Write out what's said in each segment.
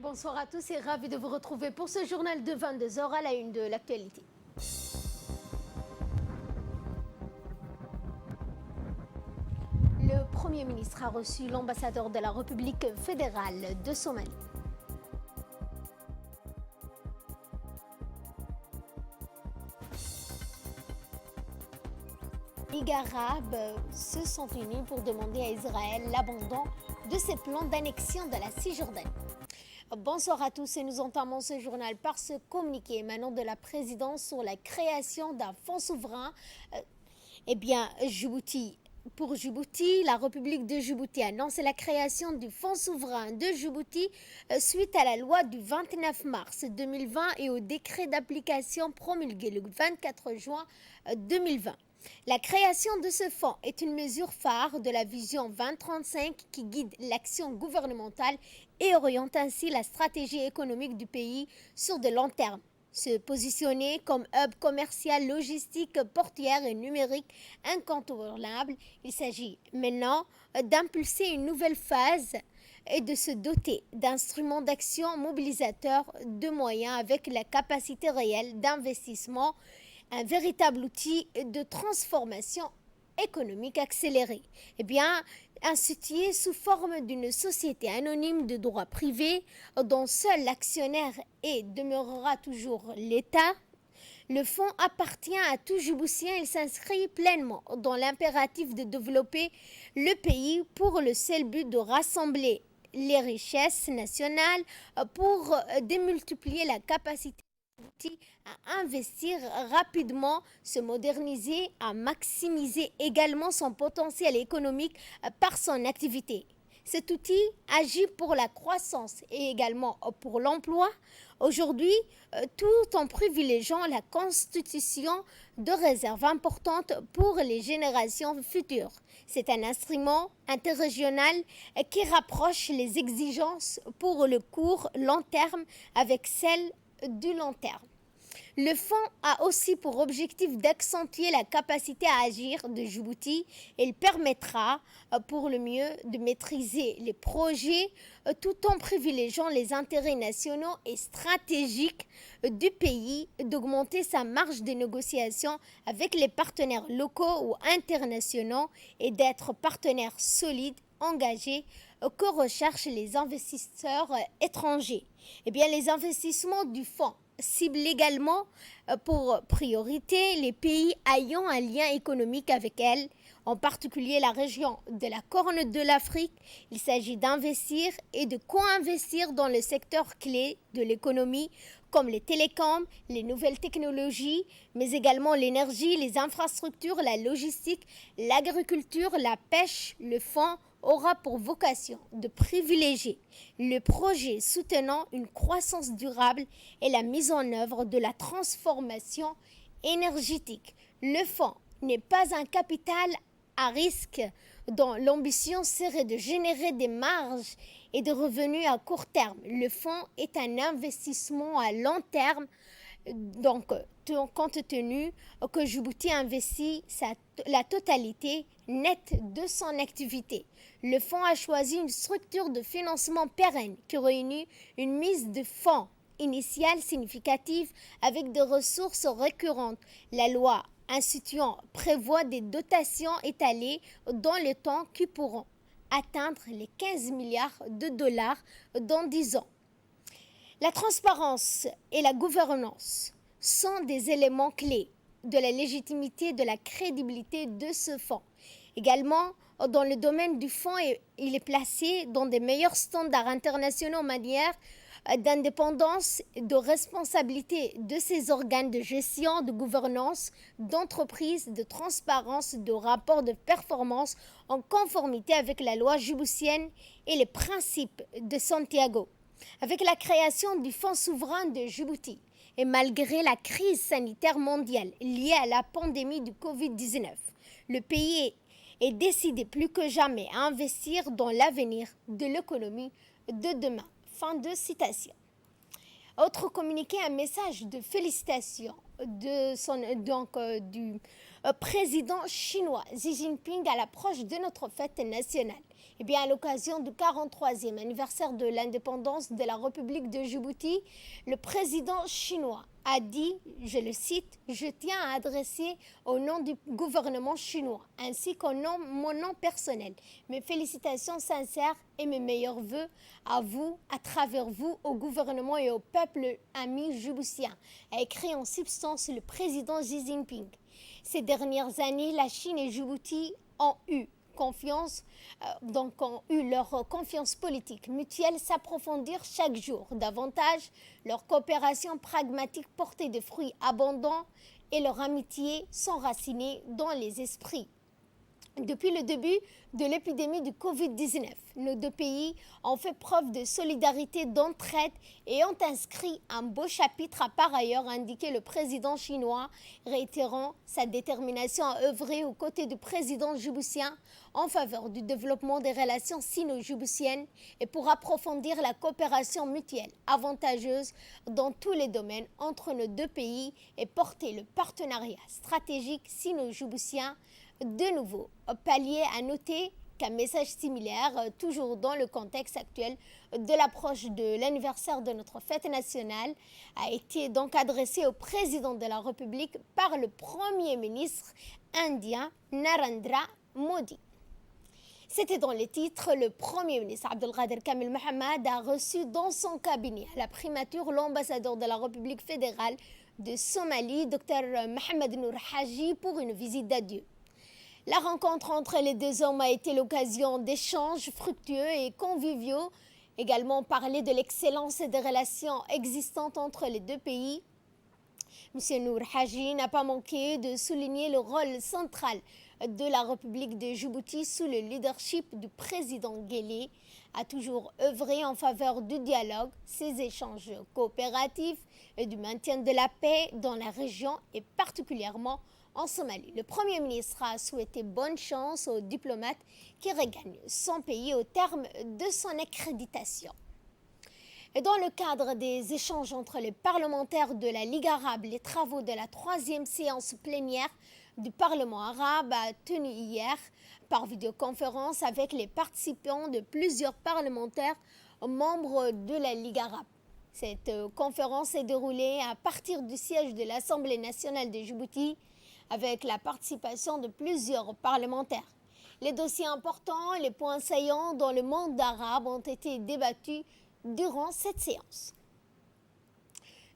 bonsoir à tous et ravi de vous retrouver pour ce journal de 22 heures à la une de l'actualité. Le Premier ministre a reçu l'ambassadeur de la République fédérale de Somalie. Les Ligues arabes se sont unis pour demander à Israël l'abandon de ses plans d'annexion de la Cisjordanie. Bonsoir à tous et nous entamons ce journal par ce communiqué émanant de la présidence sur la création d'un fonds souverain. Pour Djibouti, la République de Djibouti annonce la création du Fonds souverain de Djibouti suite à la loi du 29 mars 2020 et au décret d'application promulgué le 24 juin 2020. La création de ce fonds est une mesure phare de la vision 2035 qui guide l'action gouvernementale et oriente ainsi la stratégie économique du pays sur de long terme. Se positionner comme hub commercial, logistique, portuaire et numérique incontournable, il s'agit maintenant d'impulser une nouvelle phase et de se doter d'instruments d'action mobilisateurs de moyens avec la capacité réelle d'investissement, un véritable outil de transformation économique accélérée. Institué sous forme d'une société anonyme de droit privé dont seul l'actionnaire est demeurera toujours l'État, le fonds appartient à tout Djiboutien. Il s'inscrit pleinement dans l'impératif de développer le pays pour le seul but de rassembler les richesses nationales pour démultiplier la capacité à investir rapidement, se moderniser, à maximiser également son potentiel économique par son activité. Cet outil agit pour la croissance et également pour l'emploi. Aujourd'hui, tout en privilégiant la constitution de réserves importantes pour les générations futures. C'est un instrument interrégional qui rapproche les exigences pour le court-long terme avec celles du long terme. Le fonds a aussi pour objectif d'accentuer la capacité à agir de Djibouti. Il permettra pour le mieux de maîtriser les projets tout en privilégiant les intérêts nationaux et stratégiques du pays, d'augmenter sa marge de négociation avec les partenaires locaux ou internationaux et d'être partenaire solide, engagé que recherchent les investisseurs étrangers. Les investissements du fonds ciblent également pour priorité les pays ayant un lien économique avec elle, en particulier la région de la Corne de l'Afrique. Il s'agit d'investir et de co-investir dans les secteurs clés de l'économie comme les télécoms, les nouvelles technologies, mais également l'énergie, les infrastructures, la logistique, l'agriculture, la pêche. Le fonds aura pour vocation de privilégier le projet soutenant une croissance durable et la mise en œuvre de la transformation énergétique. Le fonds n'est pas un capital à risque dont l'ambition serait de générer des marges et des revenus à court terme. Le fonds est un investissement à long terme, donc compte tenu que Djibouti investit la totalité nette de son activité. Le fonds a choisi une structure de financement pérenne qui réunit une mise de fonds initiale significative avec des ressources récurrentes. La loi instituant prévoit des dotations étalées dans le temps qui pourront atteindre les 15 milliards de dollars dans 10 ans. La transparence et la gouvernance sont des éléments clés de la légitimité et de la crédibilité de ce fonds. Également, dans le domaine du fonds, il est placé dans des meilleurs standards internationaux en matière d'indépendance, de responsabilité de ses organes de gestion, de gouvernance, d'entreprise, de transparence, de rapport de performance en conformité avec la loi djiboutienne et les principes de Santiago. Avec la création du Fonds souverain de Djibouti et malgré la crise sanitaire mondiale liée à la pandémie du Covid-19, le pays est décidé plus que jamais à investir dans l'avenir de l'économie de demain. Fin de citation. Autre communiqué, un message de félicitations du président chinois Xi Jinping à l'approche de notre fête nationale. Eh bien, à l'occasion du 43e anniversaire de l'indépendance de la République de Djibouti, le président chinois a dit, je le cite, « Je tiens à adresser au nom du gouvernement chinois, ainsi qu'au nom mon nom personnel, mes félicitations sincères et mes meilleurs vœux à vous, à travers vous, au gouvernement et au peuple ami djiboutien », a écrit en substance le président Xi Jinping. Ces dernières années, la Chine et Djibouti ont eu leur confiance politique mutuelle s'approfondir chaque jour davantage, leur coopération pragmatique portait des fruits abondants et leur amitié s'enracinait dans les esprits. Depuis le début de l'épidémie du Covid-19, nos deux pays ont fait preuve de solidarité, d'entraide et ont inscrit un beau chapitre, a par ailleurs indiqué le président chinois, réitérant sa détermination à œuvrer aux côtés du président djiboutien en faveur du développement des relations sino-djiboutiennes et pour approfondir la coopération mutuelle avantageuse dans tous les domaines entre nos deux pays et porter le partenariat stratégique sino-djiboutien de nouveau palier. À noter qu'un message similaire, toujours dans le contexte actuel de l'approche de l'anniversaire de notre fête nationale, a été donc adressé au président de la République par le Premier ministre indien Narendra Modi. C'était dans les titres. Le Premier ministre Abdelkader Kamil Mohamed a reçu dans son cabinet à la primature l'ambassadeur de la République fédérale de Somalie, Dr Mohamed Nour Haji, pour une visite d'adieu. La rencontre entre les deux hommes a été l'occasion d'échanges fructueux et conviviaux. Également parler de l'excellence des relations existantes entre les deux pays. M. Nour Haji n'a pas manqué de souligner le rôle central de la République de Djibouti sous le leadership du président Guelleh, a toujours œuvré en faveur du dialogue, ses échanges coopératifs et du maintien de la paix dans la région et particulièrement en Somalie. Le Premier ministre a souhaité bonne chance aux diplomates qui regagnent son pays au terme de son accréditation. Et dans le cadre des échanges entre les parlementaires de la Ligue arabe, les travaux de la 3e séance plénière du Parlement arabe a tenu hier par vidéoconférence avec les participants de plusieurs parlementaires membres de la Ligue arabe. Cette conférence s'est déroulée à partir du siège de l'Assemblée nationale de Djibouti, avec la participation de plusieurs parlementaires. Les dossiers importants, les points saillants dans le monde arabe ont été débattus durant cette séance.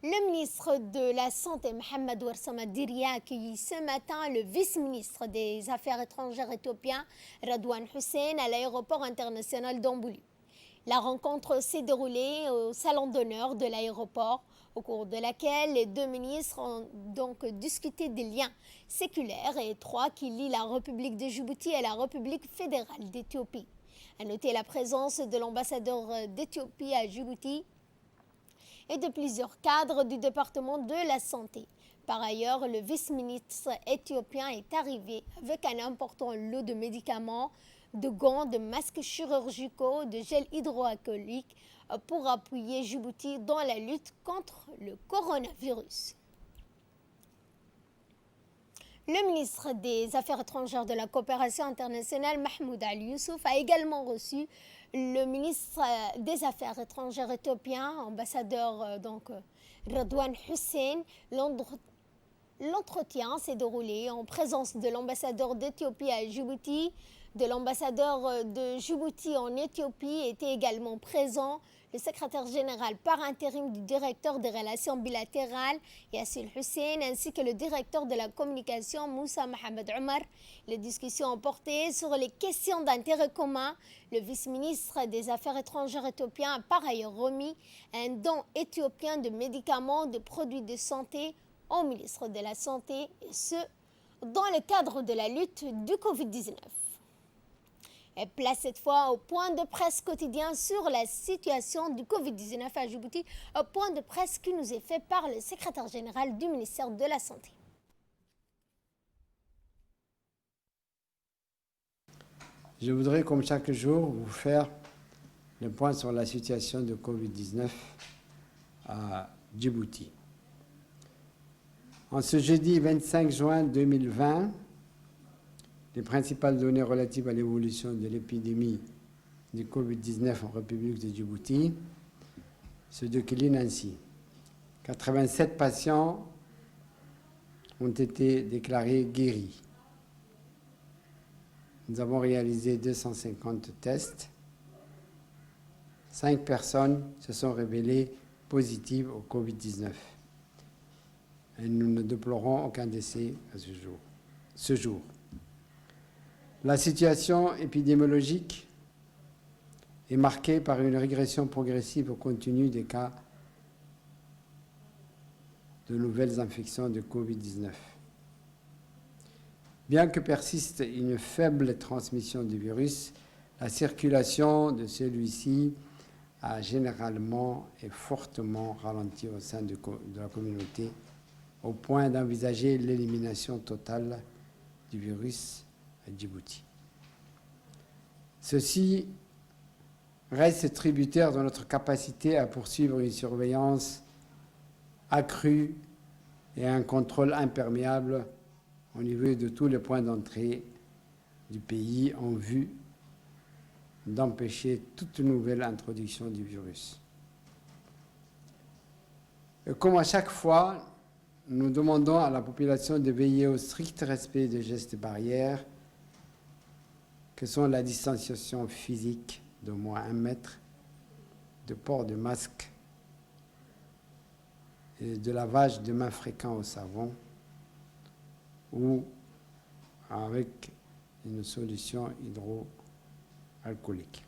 Le ministre de la Santé, Mohamed Ouarsama Diria, a accueilli ce matin le vice-ministre des Affaires étrangères éthiopien, Redouane Hussein, à l'aéroport international d'Ambouli. La rencontre s'est déroulée au salon d'honneur de l'aéroport, au cours de laquelle les deux ministres ont donc discuté des liens séculaires et étroits qui lient la République de Djibouti et la République fédérale d'Éthiopie. À noter la présence de l'ambassadeur d'Éthiopie à Djibouti et de plusieurs cadres du département de la santé. Par ailleurs, le vice-ministre éthiopien est arrivé avec un important lot de médicaments, de gants, de masques chirurgicaux, de gel hydroalcoolique pour appuyer Djibouti dans la lutte contre le coronavirus. Le ministre des Affaires étrangères de la coopération internationale, Mahmoud Ali Youssouf, a également reçu le ministre des Affaires étrangères éthiopien, ambassadeur Redouane Hussein. L'entretien s'est déroulé en présence de l'ambassadeur d'Éthiopie à Djibouti, de l'ambassadeur de Djibouti en Éthiopie était également présent, le secrétaire général par intérim du directeur des relations bilatérales, Yassir Hussein, ainsi que le directeur de la communication, Moussa Mohamed Omar. Les discussions ont porté sur les questions d'intérêt commun. Le vice-ministre des Affaires étrangères éthiopien a par ailleurs remis un don éthiopien de médicaments, de produits de santé au ministre de la Santé, et ce, dans le cadre de la lutte du Covid-19. Et place cette fois au point de presse quotidien sur la situation du Covid-19 à Djibouti, un point de presse qui nous est fait par le secrétaire général du ministère de la Santé. Je voudrais, comme chaque jour, vous faire le point sur la situation de Covid-19 à Djibouti. En ce jeudi 25 juin 2020, les principales données relatives à l'évolution de l'épidémie du Covid-19 en République de Djibouti se décline ainsi. 87 patients ont été déclarés guéris. Nous avons réalisé 250 tests. 5 personnes se sont révélées positives au Covid-19. Et nous ne déplorons aucun décès à ce jour. La situation épidémiologique est marquée par une régression progressive au continu des cas de nouvelles infections de Covid-19. Bien que persiste une faible transmission du virus, la circulation de celui-ci a généralement et fortement ralenti au sein de la communauté, au point d'envisager l'élimination totale du virus à Djibouti. Ceci reste tributaire de notre capacité à poursuivre une surveillance accrue et un contrôle imperméable au niveau de tous les points d'entrée du pays en vue d'empêcher toute nouvelle introduction du virus. Et comme à chaque fois, nous demandons à la population de veiller au strict respect des gestes barrières que sont la distanciation physique d'au moins 1 mètre, de port de masque et de lavage de mains fréquent au savon ou avec une solution hydroalcoolique.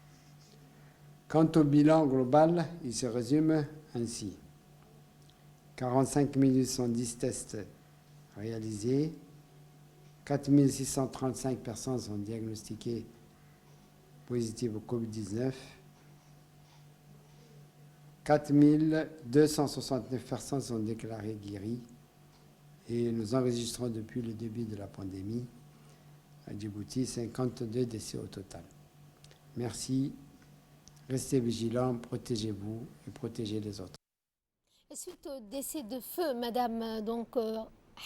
Quant au bilan global, il se résume ainsi. 45 810 tests réalisés, 4 635 personnes sont diagnostiquées positives au Covid-19, 4 269 personnes sont déclarées guéries et nous enregistrons depuis le début de la pandémie à Djibouti 52 décès au total. Merci, restez vigilants, protégez-vous et protégez les autres. Et suite au décès de feu, Madame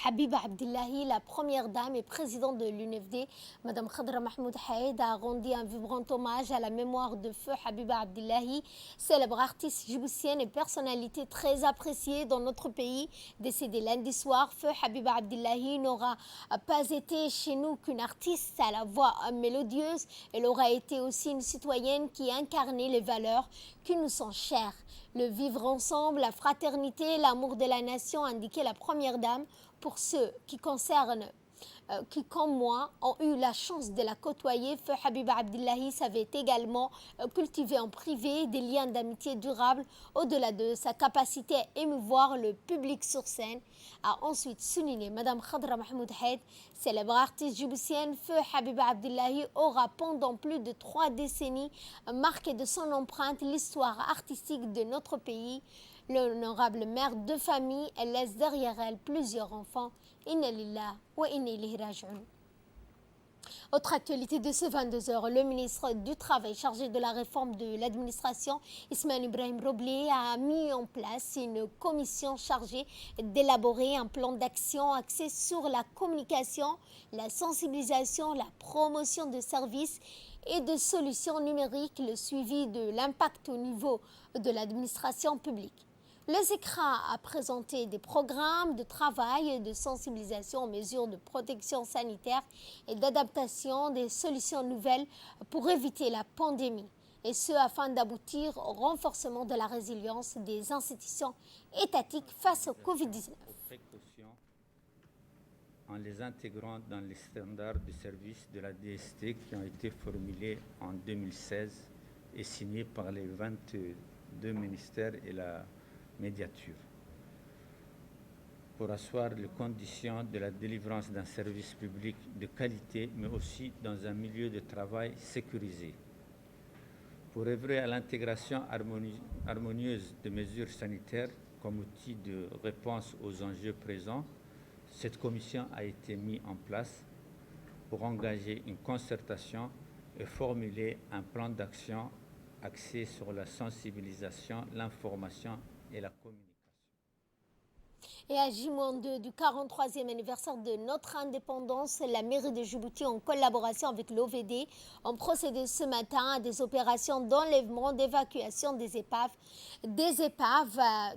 Habiba Abdillahi, la première dame et présidente de l'UNFD, Madame Khadra Mahmoud Haïd, a rendu un vibrant hommage à la mémoire de feu Habiba Abdillahi, célèbre artiste djiboutienne et personnalité très appréciée dans notre pays. Décédée lundi soir, feu Habiba Abdillahi n'aura pas été chez nous qu'une artiste à la voix mélodieuse. Elle aura été aussi une citoyenne qui incarnait les valeurs qui nous sont chères. Le vivre ensemble, la fraternité, l'amour de la nation, indiquait la première dame. Pour ceux qui comme moi, ont eu la chance de la côtoyer, feu Habiba Abdillahi savait également cultiver en privé des liens d'amitié durables. Au-delà de sa capacité à émouvoir le public sur scène, a ensuite souligné Madame Khadra Mahmoud Haïd, célèbre artiste djiboutienne. Feu Habiba Abdillahi aura pendant plus de 3 décennies marqué de son empreinte l'histoire artistique de notre pays. L'honorable mère de famille, elle laisse derrière elle plusieurs enfants. Inna lillah wa inna ilayhi raji'un. Autre actualité de ce 22h, le ministre du Travail chargé de la réforme de l'administration, Ismaël Ibrahim Roblé, a mis en place une commission chargée d'élaborer un plan d'action axé sur la communication, la sensibilisation, la promotion de services et de solutions numériques, le suivi de l'impact au niveau de l'administration publique. Le SECRA a présenté des programmes de travail et de sensibilisation aux mesures de protection sanitaire et d'adaptation des solutions nouvelles pour éviter la pandémie, et ce afin d'aboutir au renforcement de la résilience des institutions étatiques face au Covid-19. En les intégrant dans les standards de service de la DST qui ont été formulés en 2016 et signés par les 22 ministères et la médiature, pour asseoir les conditions de la délivrance d'un service public de qualité, mais aussi dans un milieu de travail sécurisé. Pour œuvrer à l'intégration harmonieuse de mesures sanitaires comme outil de réponse aux enjeux présents, cette commission a été mise en place pour engager une concertation et formuler un plan d'action axé sur la sensibilisation, l'information et la communication. Et à J-2 du 43e anniversaire de notre indépendance, la mairie de Djibouti, en collaboration avec l'OVD, ont procédé ce matin à des opérations d'enlèvement, d'évacuation des épaves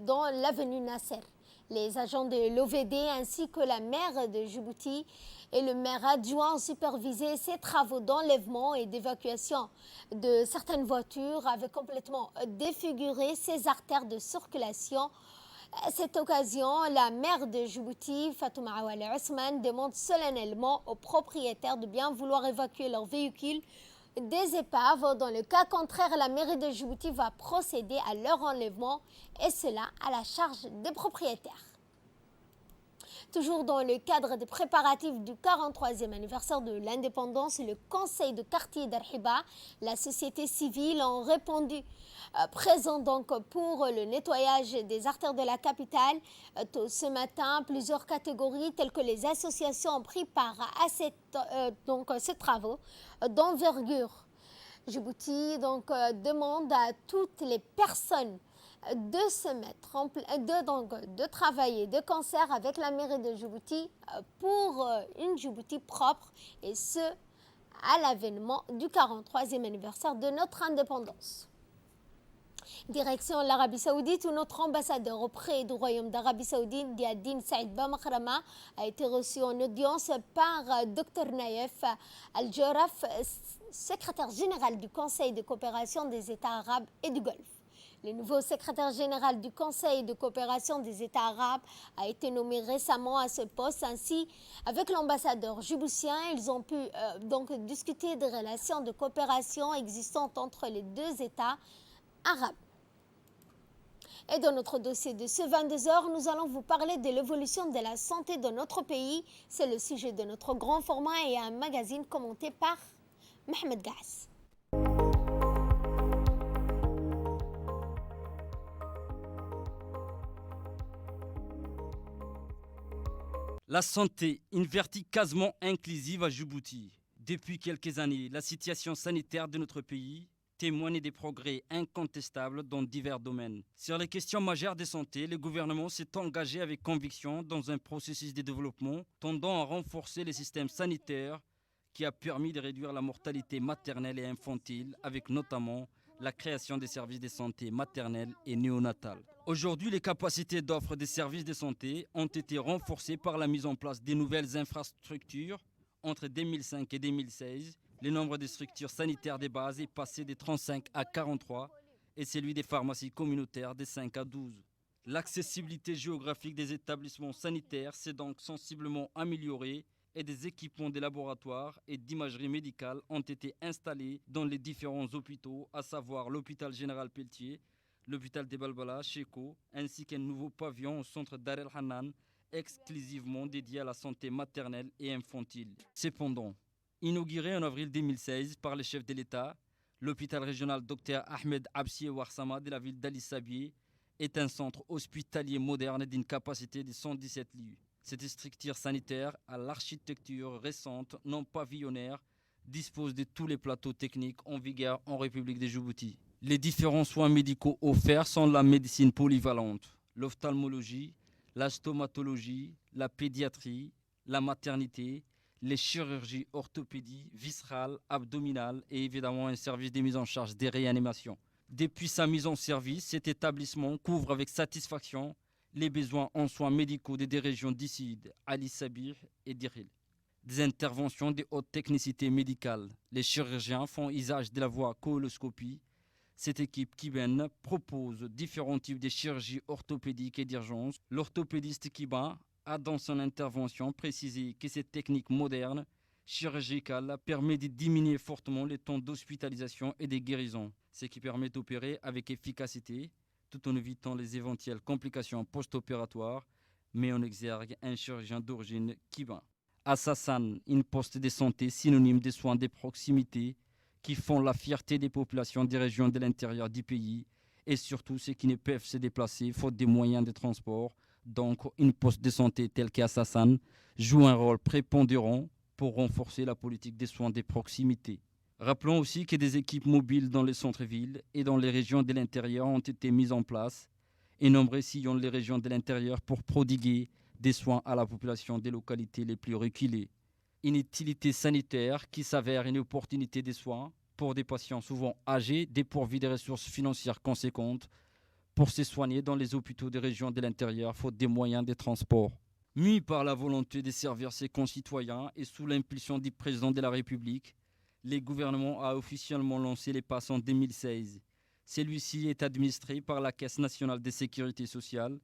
dans l'avenue Nasser. Les agents de l'OVD ainsi que la maire de Djibouti et le maire adjoint ont supervisé ces travaux d'enlèvement et d'évacuation de certaines voitures, avaient complètement défiguré ces artères de circulation. À cette occasion, la maire de Djibouti, Fatouma Awale Ousmane, demande solennellement aux propriétaires de bien vouloir évacuer leurs véhicules des épaves. Dans le cas contraire, la mairie de Djibouti va procéder à leur enlèvement et cela à la charge des propriétaires. Toujours dans le cadre des préparatifs du 43e anniversaire de l'indépendance, le conseil de quartier d'Arhiba, la société civile ont répondu présent donc pour le nettoyage des artères de la capitale. Ce matin, plusieurs catégories telles que les associations ont pris part à ces travaux d'envergure. Djibouti demande à toutes les personnes de se mettre de travailler de concert avec la mairie de Djibouti pour une Djibouti propre, et ce à l'avènement du 43e anniversaire de notre indépendance. Direction l'Arabie Saoudite, où notre ambassadeur auprès du Royaume d'Arabie Saoudite, Diadine Saïd Bamakrama, a été reçu en audience par Dr Naïef Al-Jarraf, secrétaire général du Conseil de coopération des États arabes et du Golfe. Le nouveau secrétaire général du Conseil de coopération des États arabes a été nommé récemment à ce poste. Ainsi, avec l'ambassadeur djiboutien, ils ont pu discuter des relations de coopération existantes entre les deux États arabes. Et dans notre dossier de ce 22h, nous allons vous parler de l'évolution de la santé de notre pays. C'est le sujet de notre grand format et un magazine commenté par Mohamed Gass. La santé, une vertu quasiment inclusive à Djibouti. Depuis quelques années, la situation sanitaire de notre pays témoigne des progrès incontestables dans divers domaines. Sur les questions majeures de santé, le gouvernement s'est engagé avec conviction dans un processus de développement tendant à renforcer les systèmes sanitaires qui a permis de réduire la mortalité maternelle et infantile, avec notamment la création des services de santé maternelle et néonatale. Aujourd'hui, les capacités d'offre des services de santé ont été renforcées par la mise en place de nouvelles infrastructures. Entre 2005 et 2016, le nombre de structures sanitaires de base est passé de 35 à 43 et celui des pharmacies communautaires de 5 à 12. L'accessibilité géographique des établissements sanitaires s'est donc sensiblement améliorée et des équipements de laboratoire et d'imagerie médicale ont été installés dans les différents hôpitaux, à savoir l'hôpital général Pelletier, l'hôpital de Balbala, Cheko, ainsi qu'un nouveau pavillon au centre Dar el Hanan, exclusivement dédié à la santé maternelle et infantile. Cependant, inauguré en avril 2016 par le chef de l'État, l'hôpital régional Dr Ahmed Absi Warsama de la ville d'Ali Sabieh est un centre hospitalier moderne d'une capacité de 117 lits. Cette structure sanitaire, à l'architecture récente, non pavillonnaire, dispose de tous les plateaux techniques en vigueur en République de Djibouti. Les différents soins médicaux offerts sont la médecine polyvalente, l'ophtalmologie, la stomatologie, la pédiatrie, la maternité, les chirurgies orthopédie, viscérale, abdominale et évidemment un service de mise en charge des réanimations. Depuis sa mise en service, cet établissement couvre avec satisfaction les besoins en soins médicaux des deux régions d'ici, Ali Sabieh et Diril. Des interventions de haute technicité médicale. Les chirurgiens font usage de la voie coloscopie. Cette équipe Kiben propose différents types de chirurgie orthopédique et d'urgence. L'orthopédiste Kiben a dans son intervention précisé que cette technique moderne chirurgicale permet de diminuer fortement le temps d'hospitalisation et de guérison, ce qui permet d'opérer avec efficacité tout en évitant les éventuelles complications post-opératoires, mais on exergue un chirurgien d'origine Kiben. À Sassane, une poste de santé synonyme de soins de proximité qui font la fierté des populations des régions de l'intérieur du pays et surtout ceux qui ne peuvent se déplacer faute des moyens de transport. Donc, une poste de santé telle qu'à Sassane joue un rôle prépondérant pour renforcer la politique des soins de proximité. Rappelons aussi que des équipes mobiles dans les centres-villes et dans les régions de l'intérieur ont été mises en place et nombreux sillonnent les régions de l'intérieur pour prodiguer des soins à la population des localités les plus reculées. Une utilité sanitaire qui s'avère une opportunité de soins pour des patients souvent âgés, dépourvus de ressources financières conséquentes pour se soigner dans les hôpitaux des régions de l'intérieur, faute des moyens de transport. Mû par la volonté de servir ses concitoyens et sous l'impulsion du président de la République, le gouvernement a officiellement lancé les passes en 2016. Celui-ci est administré par la Caisse nationale de sécurité sociale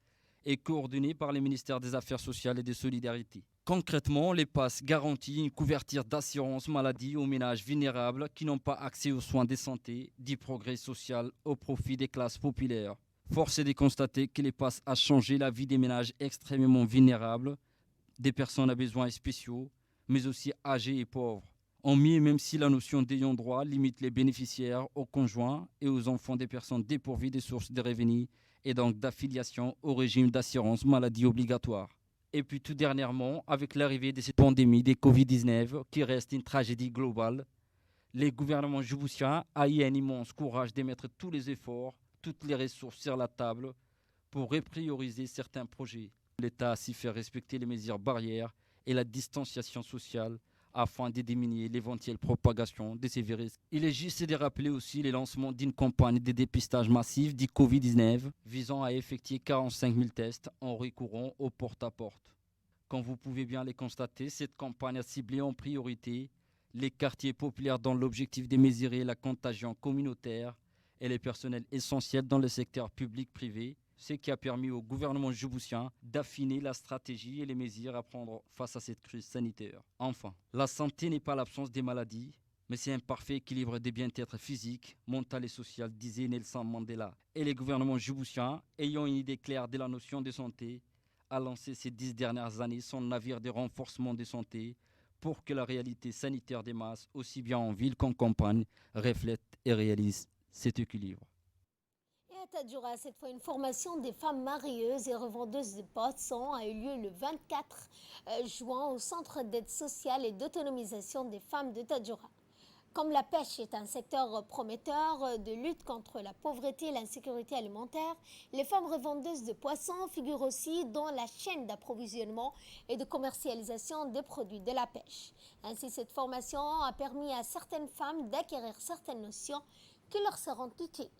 et coordonné par le ministère des Affaires sociales et des Solidarités. Concrètement, les passes garantissent une couverture d'assurance maladie aux ménages vulnérables qui n'ont pas accès aux soins de santé, du progrès social au profit des classes populaires. Force est de constater que les passes ont changé la vie des ménages extrêmement vulnérables, des personnes à besoins spéciaux, mais aussi âgées et pauvres. En mieux, même si la notion d'ayant droit limite les bénéficiaires aux conjoints et aux enfants des personnes dépourvues des sources de revenus et donc d'affiliation au régime d'assurance maladie obligatoire. Et puis tout dernièrement, avec l'arrivée de cette pandémie de Covid-19 qui reste une tragédie globale, le gouvernement djiboutien a eu un immense courage de mettre tous les efforts, toutes les ressources sur la table pour reprioriser certains projets. L'État a su faire respecter les mesures barrières et la distanciation sociale afin de diminuer l'éventuelle propagation de ces virus. Il est juste de rappeler aussi le lancement d'une campagne de dépistage massif du Covid-19 visant à effectuer 45 000 tests en recourant au porte-à-porte. Comme vous pouvez bien le constater, cette campagne a ciblé en priorité les quartiers populaires dans l'objectif de mesurer la contagion communautaire et les personnels essentiels dans le secteur public-privé, ce qui a permis au gouvernement djiboutien d'affiner la stratégie et les mesures à prendre face à cette crise sanitaire. Enfin, la santé n'est pas l'absence des maladies, mais c'est un parfait équilibre des bien-être physique, mental et social, disait Nelson Mandela. Et le gouvernement djiboutien, ayant une idée claire de la notion de santé, a lancé ces 10 dernières années son navire de renforcement de santé pour que la réalité sanitaire des masses, aussi bien en ville qu'en campagne, reflète et réalise cet équilibre. Et à Tadjoura, cette fois, une formation des femmes marieuses et revendeuses de poissons a eu lieu le 24 juin au Centre d'aide sociale et d'autonomisation des femmes de Tadjoura. Comme la pêche est un secteur prometteur de lutte contre la pauvreté et l'insécurité alimentaire, les femmes revendeuses de poissons figurent aussi dans la chaîne d'approvisionnement et de commercialisation des produits de la pêche. Ainsi, cette formation a permis à certaines femmes d'acquérir certaines notions qui leur seront utiles.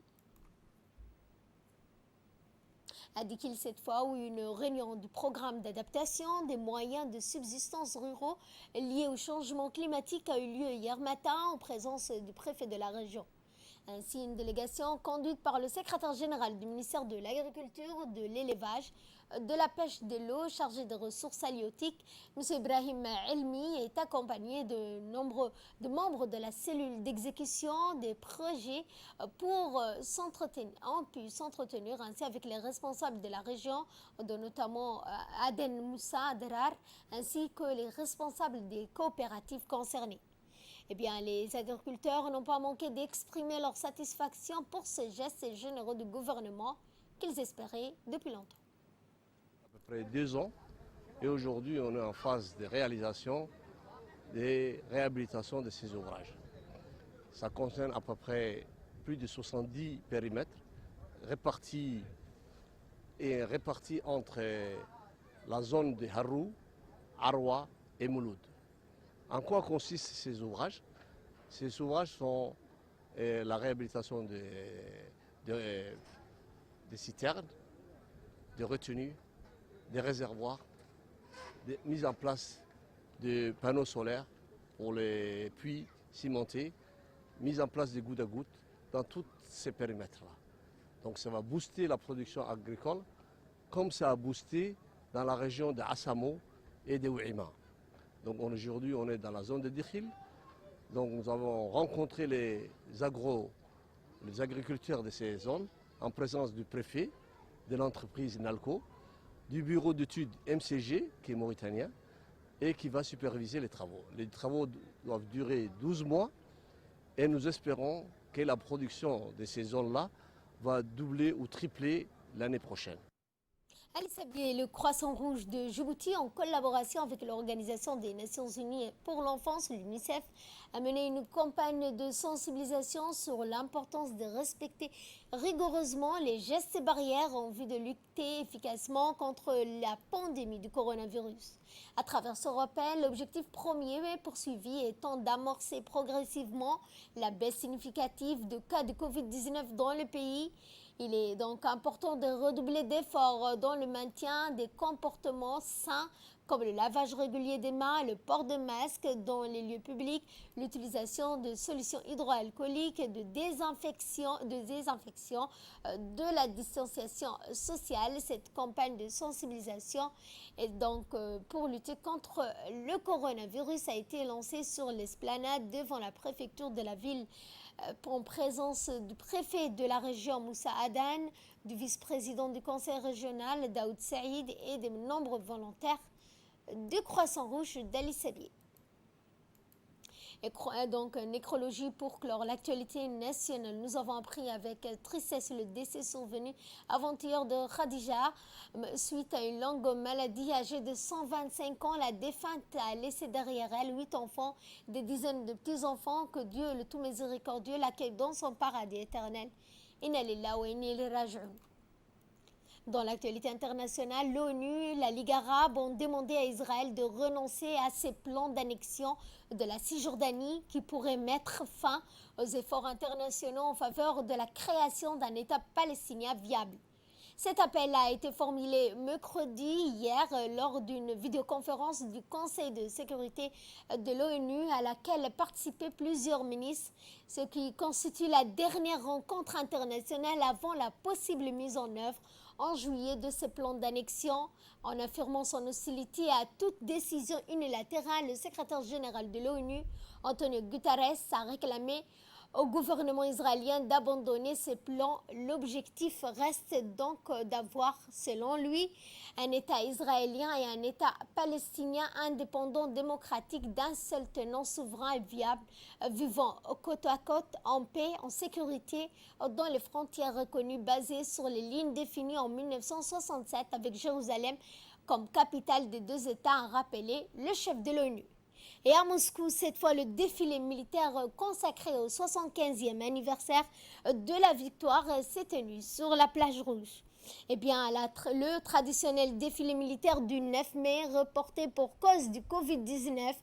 A dit qu'il cette fois où une réunion du programme d'adaptation des moyens de subsistance ruraux liés au changement climatique a eu lieu hier matin en présence du préfet de la région. Ainsi, une délégation conduite par le secrétaire général du ministère de l'Agriculture, de l'Élevage, de la Pêche de l'eau chargé des ressources halieutiques, M. Ibrahim Elmi, est accompagné de nombreux membres de la cellule d'exécution des projets pour s'entretenir ainsi avec les responsables de la région, dont notamment Aden Moussa Adrar, ainsi que les responsables des coopératives concernées. Eh bien, les agriculteurs n'ont pas manqué d'exprimer leur satisfaction pour ces gestes généreux du gouvernement qu'ils espéraient depuis longtemps. À peu près 2 ans, et aujourd'hui on est en phase de réalisation des réhabilitations de ces ouvrages. Ça concerne à peu près plus de 70 périmètres répartis entre la zone de Harrou, Arwa et Mouloud. En quoi consistent ces ouvrages? Ces ouvrages sont la réhabilitation des citernes, des retenues, des réservoirs, des mise en place de panneaux solaires pour les puits cimentés, mise en place des gouttes à gouttes dans tous ces périmètres-là. Donc ça va booster la production agricole comme ça a boosté dans la région de Assamo et de Ouima. Donc aujourd'hui, on est dans la zone de Dikhil. Donc nous avons rencontré les agriculteurs de ces zones en présence du préfet, de l'entreprise Nalco, du bureau d'études MCG, qui est mauritanien, et qui va superviser les travaux. Les travaux doivent durer 12 mois et nous espérons que la production de ces zones-là va doubler ou tripler l'année prochaine. Ali Sabier, le Croissant Rouge de Djibouti, en collaboration avec l'Organisation des Nations Unies pour l'enfance, l'UNICEF, a mené une campagne de sensibilisation sur l'importance de respecter rigoureusement les gestes et barrières en vue de lutter efficacement contre la pandémie du coronavirus. À travers ce rappel, l'objectif premier poursuivi étant d'amorcer progressivement la baisse significative de cas de Covid-19 dans le pays. Il est donc important de redoubler d'efforts dans le maintien des comportements sains comme le lavage régulier des mains, le port de masques dans les lieux publics, l'utilisation de solutions hydroalcooliques, de désinfection, de la distanciation sociale. Cette campagne de sensibilisation et donc pour lutter contre le coronavirus a été lancée sur l'esplanade devant la préfecture de la ville en présence du préfet de la région Moussa Adan, du vice-président du conseil régional Daoud Saïd et de nombreux volontaires du Croissant Rouge d'Ali Sabier. Et donc, nécrologie pour clore l'actualité nationale. Nous avons appris avec tristesse le décès survenu avant-hier de Khadija. Suite à une longue maladie, âgée de 125 ans, la défunte a laissé derrière elle 8 enfants, des dizaines de petits-enfants. Que Dieu, le tout miséricordieux, l'accueille dans son paradis éternel. Inna lillahi wa inna ilayhi raji'un. Dans l'actualité internationale, l'ONU, la Ligue arabe ont demandé à Israël de renoncer à ses plans d'annexion de la Cisjordanie qui pourraient mettre fin aux efforts internationaux en faveur de la création d'un État palestinien viable. Cet appel a été formulé mercredi hier lors d'une vidéoconférence du Conseil de sécurité de l'ONU à laquelle participaient plusieurs ministres, ce qui constitue la dernière rencontre internationale avant la possible mise en œuvre en juillet de ce plan d'annexion. En affirmant son hostilité à toute décision unilatérale, le secrétaire général de l'ONU, Antonio Guterres, a réclamé au gouvernement israélien d'abandonner ces plans. L'objectif reste donc d'avoir, selon lui, un État israélien et un État palestinien indépendant, démocratique, d'un seul tenant, souverain et viable, vivant côte à côte, en paix, en sécurité, dans les frontières reconnues, basées sur les lignes définies en 1967 avec Jérusalem comme capitale des deux États, a rappelé le chef de l'ONU. Et à Moscou, cette fois, le défilé militaire consacré au 75e anniversaire de la victoire s'est tenu sur la plage rouge. Eh bien, le traditionnel défilé militaire du 9 mai, reporté pour cause du Covid-19,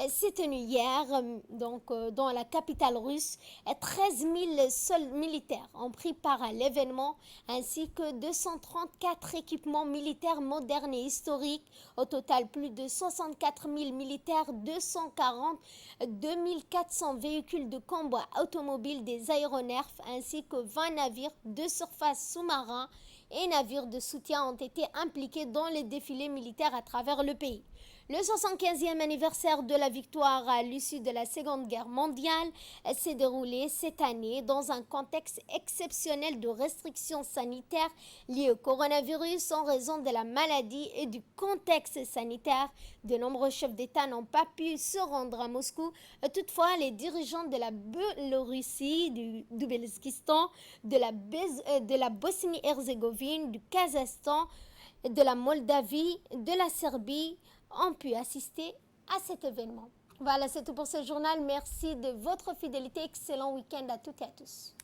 s'est tenu hier dans la capitale russe. 13 000 seuls militaires ont pris part à l'événement, ainsi que 234 équipements militaires modernes et historiques. Au total, plus de 64 000 militaires, 242 400 véhicules de combat automobiles, des aéronefs, ainsi que 20 navires de surface sous-marins et navires de soutien ont été impliqués dans les défilés militaires à travers le pays. Le 75e anniversaire de la victoire à l'issue de la Seconde Guerre mondiale s'est déroulé cette année dans un contexte exceptionnel de restrictions sanitaires liées au coronavirus en raison de la maladie et du contexte sanitaire. De nombreux chefs d'État n'ont pas pu se rendre à Moscou. Toutefois, les dirigeants de la Biélorussie, du Béliskistan, de la Bosnie-Herzégovine, du Kazakhstan, de la Moldavie, de la Serbie ont pu assister à cet événement. Voilà, c'est tout pour ce journal. Merci de votre fidélité. Excellent week-end à toutes et à tous.